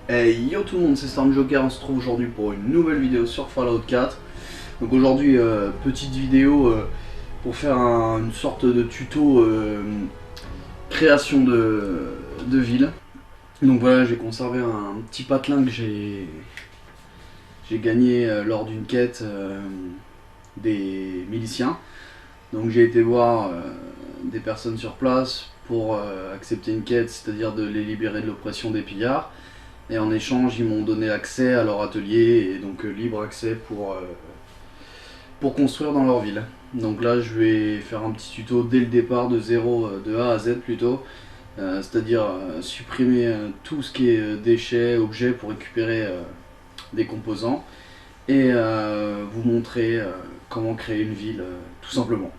Hey yo tout le monde, c'est Stormjoker, on se trouve aujourd'hui pour une nouvelle vidéo sur Fallout 4. Donc aujourd'hui, petite vidéo pour faire une sorte de tuto création de ville. Donc voilà, j'ai conservé un petit patelin que j'ai gagné lors d'une quête des miliciens. Donc j'ai été voir des personnes sur place pour accepter une quête, c'est-à-dire de les libérer de l'oppression des pillards. Et en échange, ils m'ont donné accès à leur atelier et donc libre accès pour construire dans leur ville. Donc là, je vais faire un petit tuto dès le départ de zéro, de A à Z plutôt, c'est-à-dire supprimer tout ce qui est déchets, objets pour récupérer des composants et vous montrer comment créer une ville tout simplement.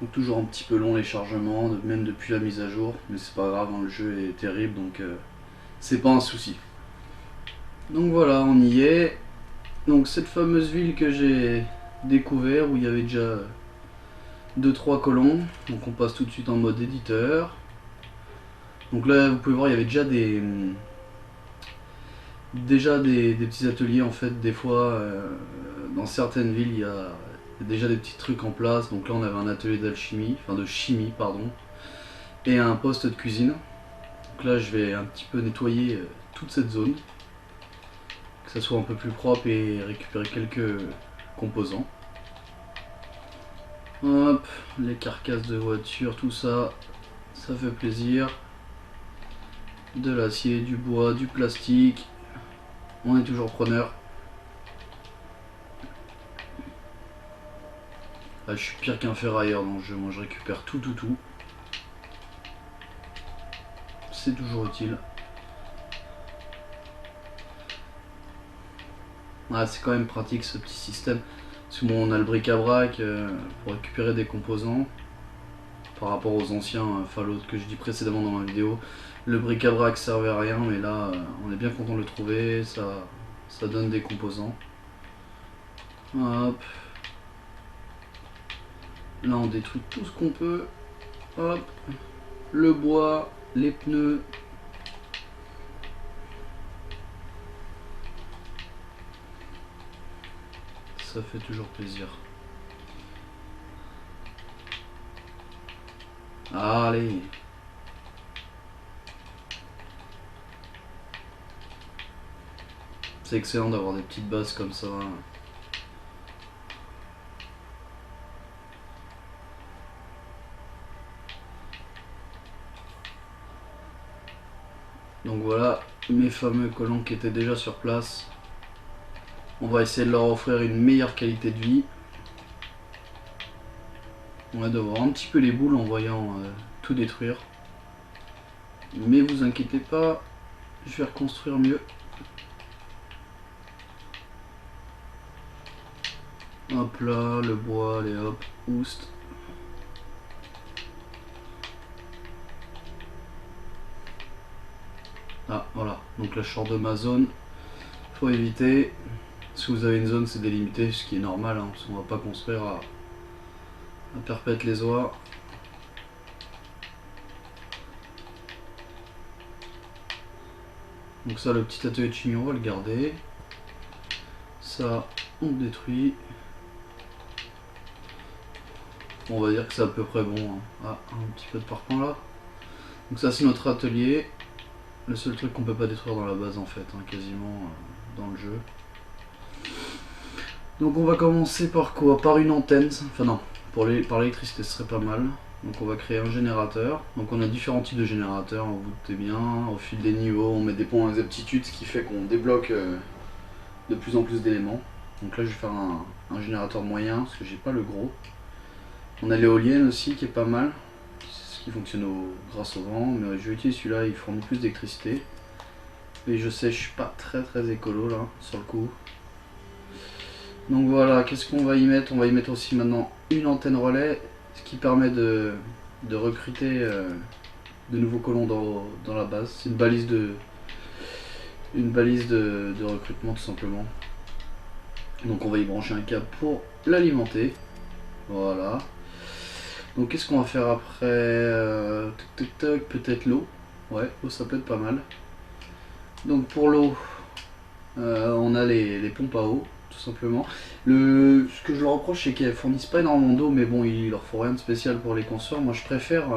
Donc toujours un petit peu long les chargements, même depuis la mise à jour, mais c'est pas grave, le jeu est terrible donc c'est pas un souci. Donc voilà, on y est. Donc cette fameuse ville que j'ai découvert où il y avait déjà 2-3 colons. Donc on passe tout de suite en mode éditeur. Donc là vous pouvez voir il y avait déjà des petits ateliers en fait. Des fois dans certaines villes il y a déjà des petits trucs en place. Donc là on avait un atelier d'alchimie, enfin de chimie pardon, et un poste de cuisine. Donc là je vais un petit peu nettoyer toute cette zone, que ça soit un peu plus propre et récupérer quelques composants. Hop, les carcasses de voitures, tout ça, ça fait plaisir. De l'acier, du bois, du plastique, on est toujours preneur. Ah, je suis pire qu'un ferrailleur dans le jeu, moi je récupère tout. C'est toujours utile. Ah, c'est quand même pratique ce petit système. Parce que bon, on a le bric-à-brac pour récupérer des composants. Par rapport aux anciens Fallout que je dis précédemment dans ma vidéo, le bric-à-brac servait à rien, mais là on est bien content de le trouver, ça donne des composants. Hop. Là on détruit tout ce qu'on peut. Hop. Le bois, les pneus. Ça fait toujours plaisir. Allez. C'est excellent d'avoir des petites bases comme ça. Donc voilà mes fameux colons qui étaient déjà sur place. On va essayer de leur offrir une meilleure qualité de vie. On va devoir un petit peu les boules en voyant tout détruire. Mais vous inquiétez pas, je vais reconstruire mieux. Hop là, le bois, allez hop, oust. Ah voilà, donc là je sors de ma zone. Faut éviter. Si vous avez une zone c'est délimité, ce qui est normal, hein, parce qu'on va pas construire à perpète les oies. Donc ça, le petit atelier de chimie on va le garder. Ça on le détruit. On va dire que c'est à peu près bon, hein. Ah, un petit peu de parpaing là. Donc ça c'est notre atelier. Le seul truc qu'on peut pas détruire dans la base en fait, hein, quasiment dans le jeu. Donc on va commencer par quoi? Par une antenne. Enfin non, par l'électricité ce serait pas mal. Donc on va créer un générateur. Donc on a différents types de générateurs, vous vous doutez bien. Au fil des niveaux, on met des points d'aptitude, ce qui fait qu'on débloque de plus en plus d'éléments. Donc là je vais faire un générateur moyen, parce que j'ai pas le gros. On a l'éolienne aussi qui est pas mal, ce qui fonctionne grâce au vent, mais je vais utiliser celui-là, il fournit plus d'électricité. Et je sais, je suis pas très écolo là, sur le coup. Donc voilà, qu'est-ce qu'on va y mettre? On va y mettre aussi maintenant une antenne relais, ce qui permet de recruter de nouveaux colons dans la base. C'est une balise de recrutement tout simplement. Donc on va y brancher un câble pour l'alimenter. Voilà. Donc qu'est-ce qu'on va faire après? Peut-être l'eau. Ouais, l'eau ça peut être pas mal. Donc pour l'eau, on a les pompes à eau, tout simplement. Ce que je leur reproche, c'est qu'elles fournissent pas énormément d'eau, mais bon, il leur faut rien de spécial pour les construire. Moi, je préfère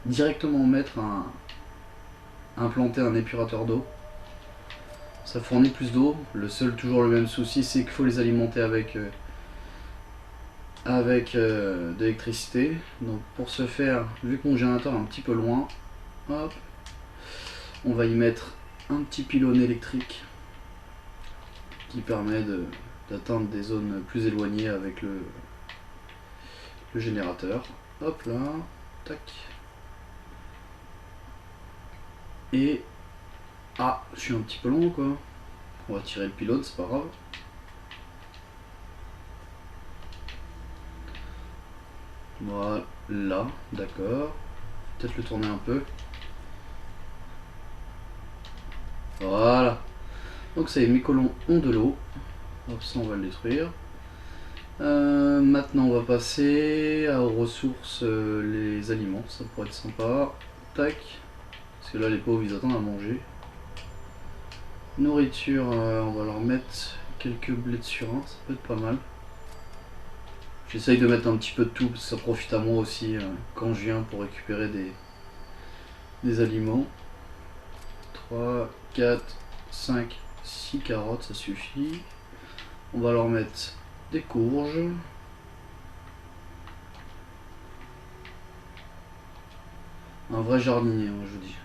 directement implanter un épurateur d'eau. Ça fournit plus d'eau. Toujours le même souci, c'est qu'il faut les alimenter avec de l'électricité. Donc pour ce faire, vu que mon générateur est un petit peu loin, hop, on va y mettre un petit pylône électrique qui permet d'atteindre des zones plus éloignées avec le générateur. Hop là, tac. Et ah, je suis un petit peu long quoi. On va tirer le pylône, c'est pas grave. Voilà, d'accord. Peut-être le tourner un peu. Voilà. Donc ça y est, mes colons ont de l'eau. Hop, ça on va le détruire. Maintenant on va passer aux ressources, les aliments, ça pourrait être sympa. Tac. Parce que là les pauvres ils attendent à manger. Nourriture, on va leur mettre quelques blés de surin, ça peut être pas mal. J'essaye de mettre un petit peu de tout parce que ça profite à moi aussi quand je viens pour récupérer des aliments. 3, 4, 5, 6 carottes, ça suffit. On va leur mettre des courges. Un vrai jardinier, moi je vous dis.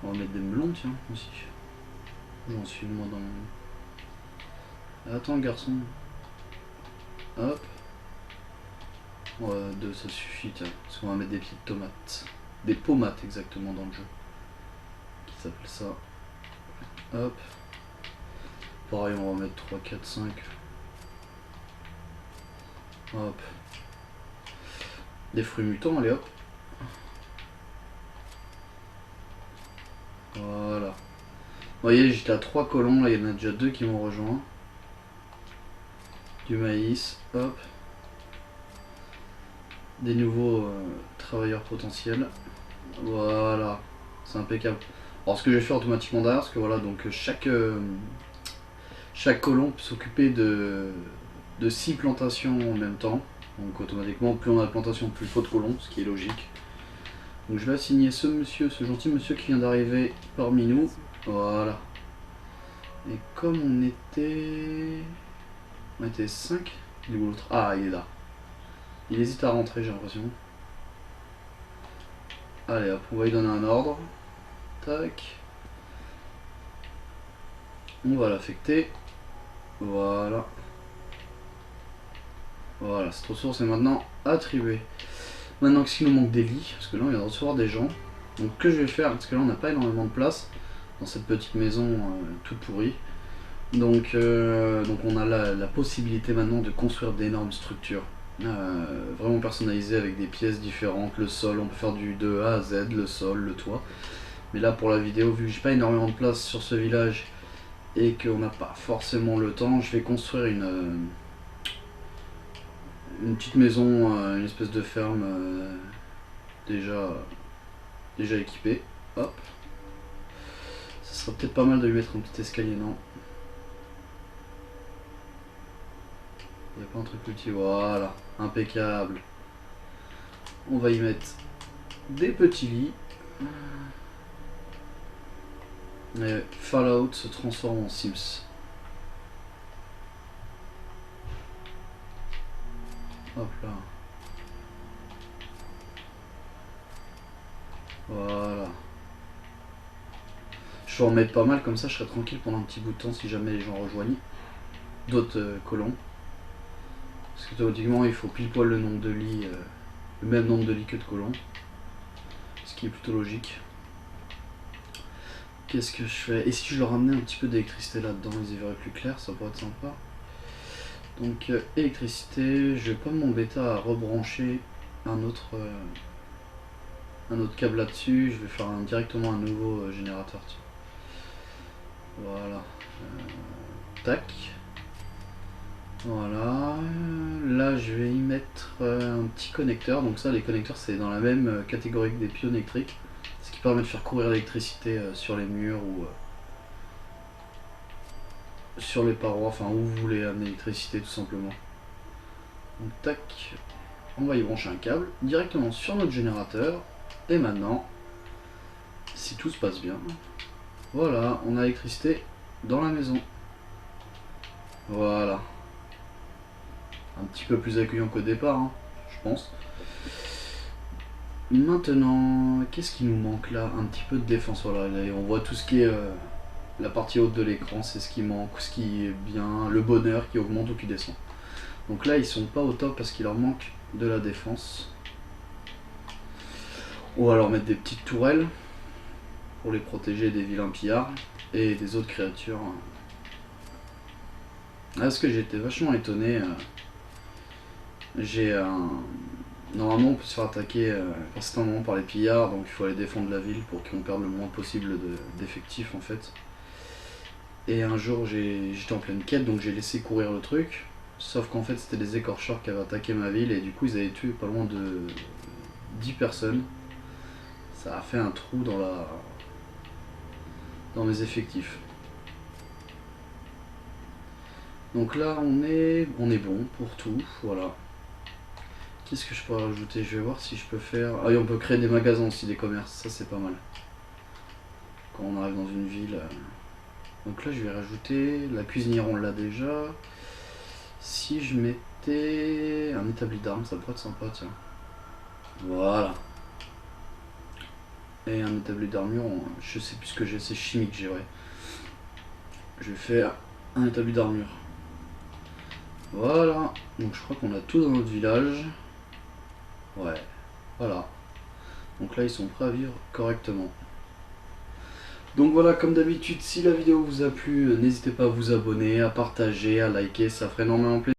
On va mettre des melons, tiens, aussi. J'en suis moi dans mon... Attends, garçon. Hop. Ouais, 2 ça suffit, tiens. Parce qu'on va mettre des petites tomates. Des pomates exactement dans le jeu. Qui s'appelle ça. Hop. Pareil, on va mettre 3, 4, 5. Hop. Des fruits mutants, allez hop. Voilà. Vous voyez, j'étais à 3 colons, là il y en a déjà 2 qui m'ont rejoint. Du maïs, hop. Des nouveaux travailleurs potentiels. Voilà. C'est impeccable. Alors ce que je vais faire automatiquement derrière, parce que voilà, donc chaque colon peut s'occuper de 6 plantations en même temps. Donc automatiquement, plus on a de plantations, plus il faut de colons, ce qui est logique. Donc je vais assigner ce gentil monsieur qui vient d'arriver parmi nous. Voilà. Et comme on était 5, il est où l'autre? Ah, il est là. Il hésite à rentrer, j'ai l'impression. Allez hop, on va lui donner un ordre. Tac. On va l'affecter. Voilà. Voilà, cette ressource est maintenant attribuée. Maintenant qu'il nous manque des lits, parce que là on vient de recevoir des gens. Donc ce que je vais faire, parce que là on n'a pas énormément de place dans cette petite maison toute pourrie. Donc on a la possibilité maintenant de construire d'énormes structures. Vraiment personnalisées avec des pièces différentes, le sol, on peut faire de A à Z, le sol, le toit. Mais là pour la vidéo, vu que j'ai pas énormément de place sur ce village et qu'on n'a pas forcément le temps, je vais construire une petite maison, une espèce de ferme déjà équipée. Hop. Ça serait peut-être pas mal de lui mettre un petit escalier, non? Il n'y a pas un truc petit, voilà, impeccable. On va y mettre des petits lits. Et Fallout se transforme en Sims. Hop là. Voilà. Je vais en mettre pas mal, comme ça je serai tranquille pendant un petit bout de temps si jamais les gens rejoignent d'autres colons. Parce que théoriquement il faut pile poil le nombre de lits, le même nombre de lits que de colons. Ce qui est plutôt logique. Qu'est-ce que je fais? Et si je leur ramenais un petit peu d'électricité là-dedans, ils y verraient plus clair, ça pourrait être sympa. Donc électricité, je vais pas m'embêter à rebrancher un autre câble là-dessus, je vais faire directement un nouveau générateur. Tiens. Voilà. Tac. Voilà. là je vais y mettre un petit connecteur. Donc ça, les connecteurs c'est dans la même catégorie que des pylônes électriques, ce qui permet de faire courir l'électricité sur les murs ou sur les parois, enfin où vous voulez amener l'électricité tout simplement. Donc tac, on va y brancher un câble directement sur notre générateur. Et maintenant, si tout se passe bien, voilà, on a l'électricité dans la maison. Voilà. Un petit peu plus accueillant qu'au départ, hein, je pense. Maintenant, qu'est-ce qui nous manque là? Un petit peu de défense, voilà. Là, on voit tout ce qui est la partie haute de l'écran, c'est ce qui manque, ce qui est bien, le bonheur qui augmente ou qui descend. Donc là, ils sont pas au top parce qu'il leur manque de la défense. On va leur mettre des petites tourelles pour les protéger des vilains pillards et des autres créatures. Là, ce que j'étais vachement étonné, j'ai un... Normalement on peut se faire attaquer à certains moments par les pillards, donc il faut aller défendre la ville pour qu'on perde le moins possible d'effectifs en fait. Et un jour j'étais en pleine quête, donc j'ai laissé courir le truc, sauf qu'en fait c'était des écorcheurs qui avaient attaqué ma ville et du coup ils avaient tué pas loin de 10 personnes. Ça a fait un trou dans mes effectifs. Donc là on est bon pour tout, voilà. Qu'est-ce que je peux rajouter? Je vais voir si je peux faire... Ah oui, on peut créer des magasins aussi, des commerces, ça c'est pas mal. Quand on arrive dans une ville. Donc là je vais rajouter... La cuisinière on l'a déjà. Si je mettais un établi d'armes, ça pourrait être sympa, tiens. Voilà. Et un établi d'armure, je sais plus ce que j'ai, c'est chimique, j'ai vrai. Je vais faire un établi d'armure. Voilà. Donc je crois qu'on a tout dans notre village. Ouais, voilà. Donc là ils sont prêts à vivre correctement. Donc voilà, comme d'habitude, si la vidéo vous a plu, n'hésitez pas à vous abonner, à partager, à liker, ça ferait énormément plaisir.